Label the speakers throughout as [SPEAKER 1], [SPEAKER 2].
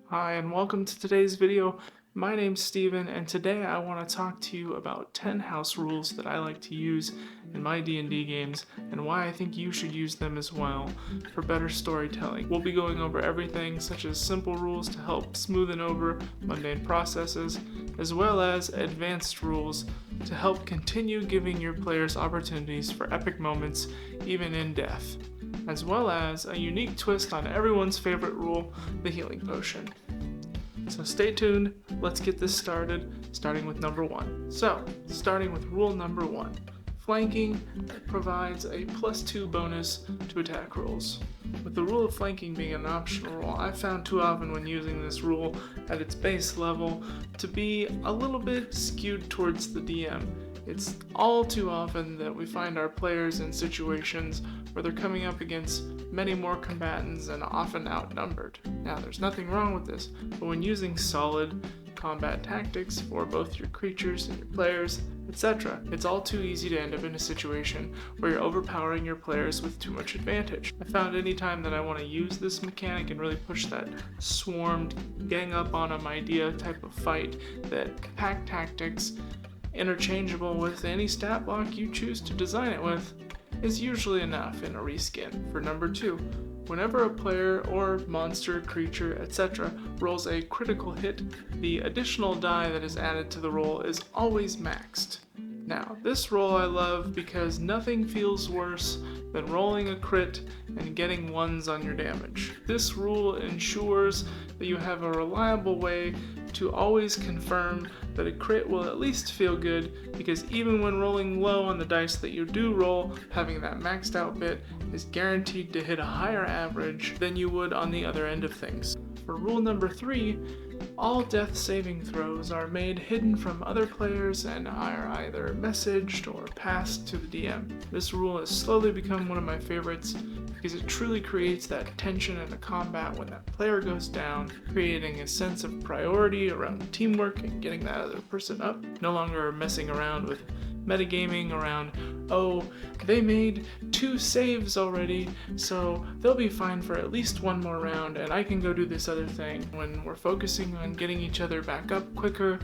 [SPEAKER 1] Hi and welcome to today's video. My name's Steven and today I want to talk to you about 10 house rules that I like to use in my D&D games and why I think you should use them as well for better storytelling. We'll be going over everything such as simple rules to help smoothen over mundane processes, as well as advanced rules to help continue giving your players opportunities for epic moments even in death, as well as a unique twist on everyone's favorite rule, the healing potion. So stay tuned, let's get this started, starting with number 1. So, starting with rule number 1. Flanking provides a +2 bonus to attack rolls. With the rule of flanking being an optional rule, I've found too often when using this rule at its base level to be a little bit skewed towards the DM. It's all too often that we find our players in situations where they're coming up against many more combatants and often outnumbered. Now, there's nothing wrong with this, but when using solid combat tactics for both your creatures and your players, etc., it's all too easy to end up in a situation where you're overpowering your players with too much advantage. I found any time that I want to use this mechanic and really push that swarmed, gang up on them idea type of fight, that compact tactics, interchangeable with any stat block you choose to design it with, is usually enough in a reskin. For number 2, whenever a player or monster, creature, etc. rolls a critical hit, the additional die that is added to the roll is always maxed. Now, this roll I love because nothing feels worse than rolling a crit and getting ones on your damage. This rule ensures that you have a reliable way to always confirm that a crit will at least feel good, because even when rolling low on the dice that you do roll, having that maxed out bit is guaranteed to hit a higher average than you would on the other end of things. For rule number 3, all death saving throws are made hidden from other players and are either messaged or passed to the DM. This rule has slowly become one of my favorites because it truly creates that tension in a combat when that player goes down, creating a sense of priority around teamwork and getting that other person up. No longer messing around with metagaming around, oh, they made 2 saves already, so they'll be fine for at least one more round and I can go do this other thing. When we're focusing on getting each other back up quicker,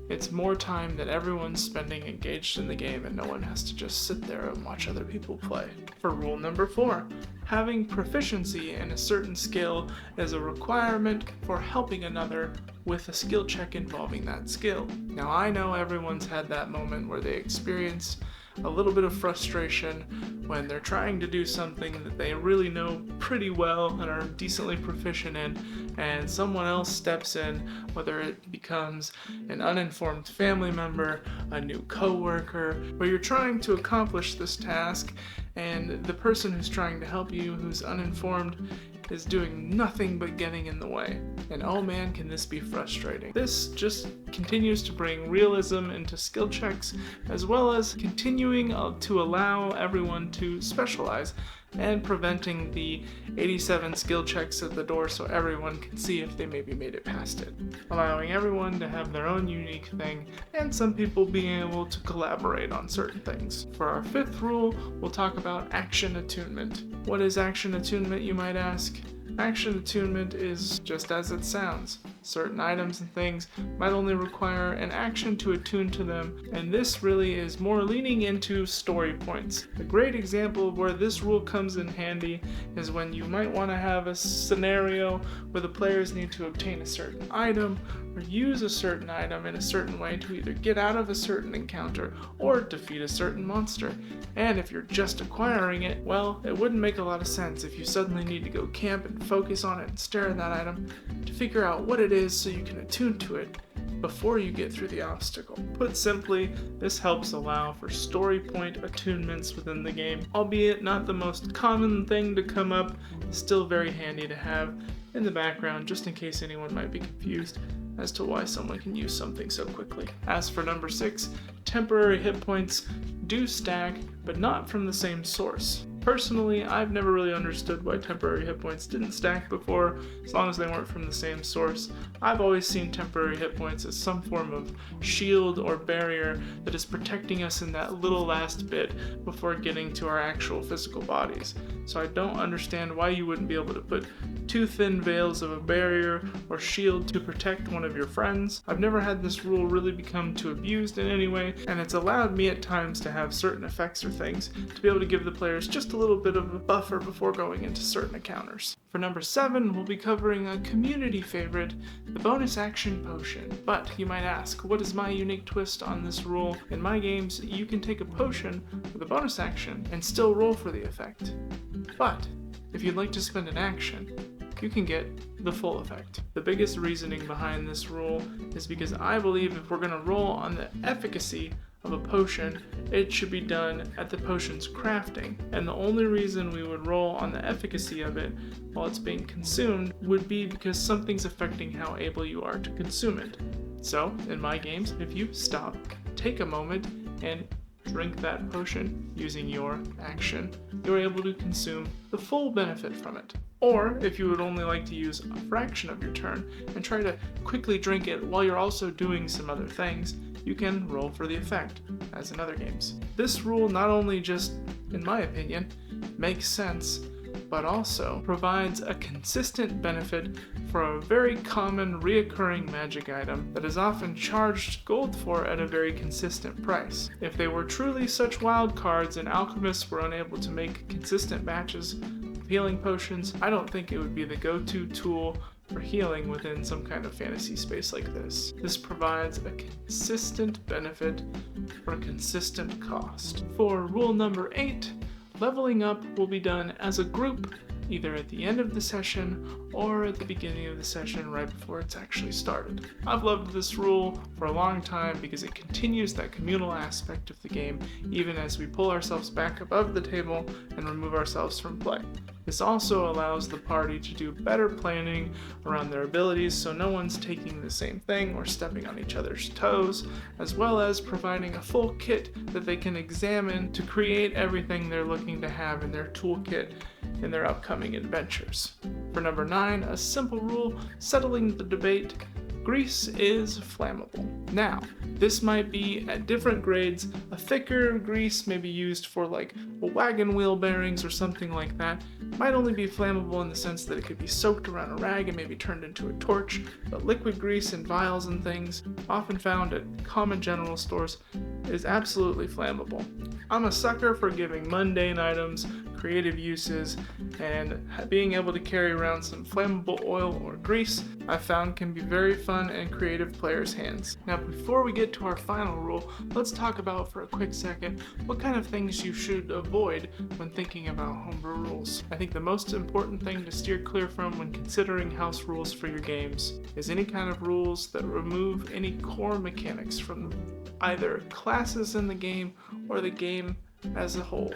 [SPEAKER 1] it's more time that everyone's spending engaged in the game and no one has to just sit there and watch other people play. For rule number 4, having proficiency in a certain skill is a requirement for helping another with a skill check involving that skill. Now, I know everyone's had that moment where they experience a little bit of frustration when they're trying to do something that they really know pretty well and are decently proficient in, and someone else steps in, whether it becomes an uninformed family member, a new coworker, where you're trying to accomplish this task and the person who's trying to help you, who's uninformed, is doing nothing but getting in the way. And oh man, can this be frustrating. This just continues to bring realism into skill checks, as well as continuing to allow everyone to specialize and preventing the 87 skill checks at the door so everyone can see if they maybe made it past it. Allowing everyone to have their own unique thing, and some people being able to collaborate on certain things. For our 5th rule, we'll talk about action attunement. What is action attunement, you might ask? Action attunement is just as it sounds. Certain items and things might only require an action to attune to them, and this really is more leaning into story points. A great example of where this rule comes in handy is when you might want to have a scenario where the players need to obtain a certain item or use a certain item in a certain way to either get out of a certain encounter or defeat a certain monster. And if you're just acquiring it, well, it wouldn't make a lot of sense if you suddenly need to go camp and focus on it and stare at that item to figure out what it is so you can attune to it before you get through the obstacle. Put simply, this helps allow for story point attunements within the game, albeit not the most common thing to come up, still very handy to have in the background just in case anyone might be confused as to why someone can use something so quickly. As for number 6, temporary hit points do stack, but not from the same source. Personally, I've never really understood why temporary hit points didn't stack before, as long as they weren't from the same source. I've always seen temporary hit points as some form of shield or barrier that is protecting us in that little last bit before getting to our actual physical bodies. So I don't understand why you wouldn't be able to put two thin veils of a barrier or shield to protect one of your friends. I've never had this rule really become too abused in any way, and it's allowed me at times to have certain effects or things to be able to give the players just a little bit of a buffer before going into certain encounters. For number 7, we'll be covering a community favorite, the bonus action potion. But you might ask, what is my unique twist on this rule? In my games, you can take a potion with a bonus action and still roll for the effect. But if you'd like to spend an action, you can get the full effect. The biggest reasoning behind this rule is because I believe if we're going to roll on the efficacy of a potion, it should be done at the potion's crafting, and the only reason we would roll on the efficacy of it while it's being consumed would be because something's affecting how able you are to consume it. So, in my games, if you stop, take a moment, and drink that potion using your action, you're able to consume the full benefit from it. Or, if you would only like to use a fraction of your turn and try to quickly drink it while you're also doing some other things, you can roll for the effect, as in other games. This rule not only just, in my opinion, makes sense, but also provides a consistent benefit for a very common reoccurring magic item that is often charged gold for at a very consistent price. If they were truly such wild cards and alchemists were unable to make consistent batches of healing potions, I don't think it would be the go-to tool for healing within some kind of fantasy space like this. This provides a consistent benefit for a consistent cost. For rule number 8, leveling up will be done as a group, either at the end of the session or at the beginning of the session right before it's actually started. I've loved this rule for a long time because it continues that communal aspect of the game even as we pull ourselves back above the table and remove ourselves from play. This also allows the party to do better planning around their abilities so no one's taking the same thing or stepping on each other's toes, as well as providing a full kit that they can examine to create everything they're looking to have in their toolkit in their upcoming adventures. For number 9, a simple rule settling the debate: grease is flammable. Now, this might be at different grades. A thicker grease may be used for like wagon wheel bearings or something like that. Might only be flammable in the sense that it could be soaked around a rag and maybe turned into a torch, but liquid grease in vials and things, often found at common general stores, is absolutely flammable. I'm a sucker for giving mundane items creative uses, and being able to carry around some flammable oil or grease I've found can be very fun and creative players' hands. Now before we get to our final rule, let's talk about for a quick second what kind of things you should avoid when thinking about homebrew rules. I think the most important thing to steer clear from when considering house rules for your games is any kind of rules that remove any core mechanics from either classes in the game or the game as a whole.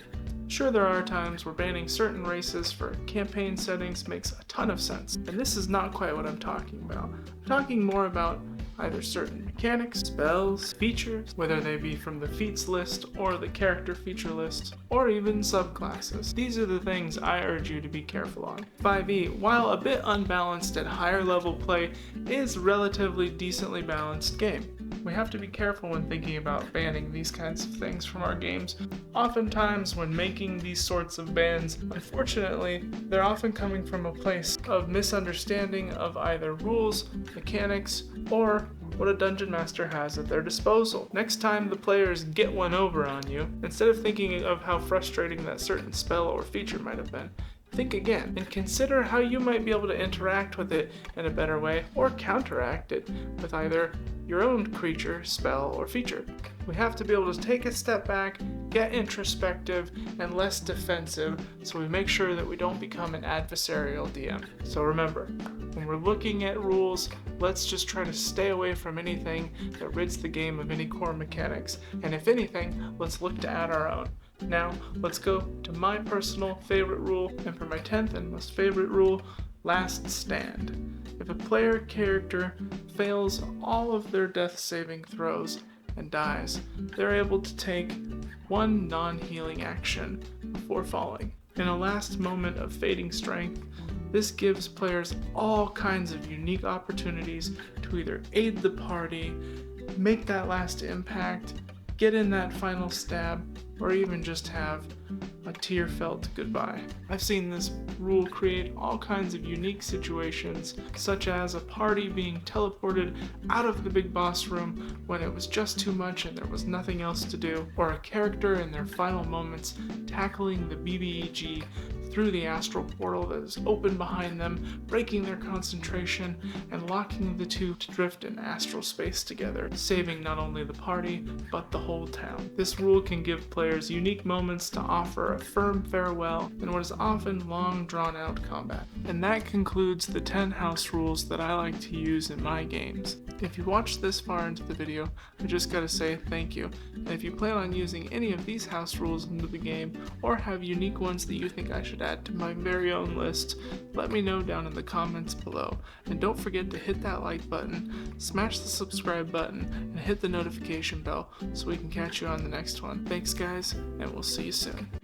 [SPEAKER 1] Sure, there are times where banning certain races for campaign settings makes a ton of sense, and this is not quite what I'm talking about. I'm talking more about either certain mechanics, spells, features, whether they be from the feats list or the character feature list, or even subclasses. These are the things I urge you to be careful on. 5e, while a bit unbalanced at higher level play, is a relatively decently balanced game. We have to be careful when thinking about banning these kinds of things from our games. Oftentimes when making these sorts of bans, unfortunately, they're often coming from a place of misunderstanding of either rules, mechanics, or what a dungeon master has at their disposal. Next time the players get one over on you, instead of thinking of how frustrating that certain spell or feature might have been, think again and consider how you might be able to interact with it in a better way or counteract it with either your own creature, spell, or feature. We have to be able to take a step back, get introspective, and less defensive so we make sure that we don't become an adversarial DM. So remember, when we're looking at rules, let's just try to stay away from anything that rids the game of any core mechanics, and if anything, let's look to add our own. Now, let's go to my personal favorite rule, and for my 10th and most favorite rule, Last Stand. If a player character fails all of their death saving throws and dies, they're able to take one non-healing action before falling. In a last moment of fading strength, this gives players all kinds of unique opportunities to either aid the party, make that last impact, get in that final stab, or even just have a tear-felt goodbye. I've seen this rule create all kinds of unique situations, such as a party being teleported out of the big boss room when it was just too much and there was nothing else to do, or a character in their final moments tackling the BBEG through the astral portal that is open behind them, breaking their concentration and locking the two to drift in astral space together, saving not only the party, but the whole town. This rule can give players unique moments to offer a firm farewell in what is often long drawn-out combat. And that concludes the 10 house rules that I like to use in my games. If you watched this far into the video, I just gotta say thank you. And if you plan on using any of these house rules into the game, or have unique ones that you think I should add to my very own list, let me know down in the comments below. And don't forget to hit that like button, smash the subscribe button, and hit the notification bell so we can catch you on the next one. Thanks guys, and we'll see you soon.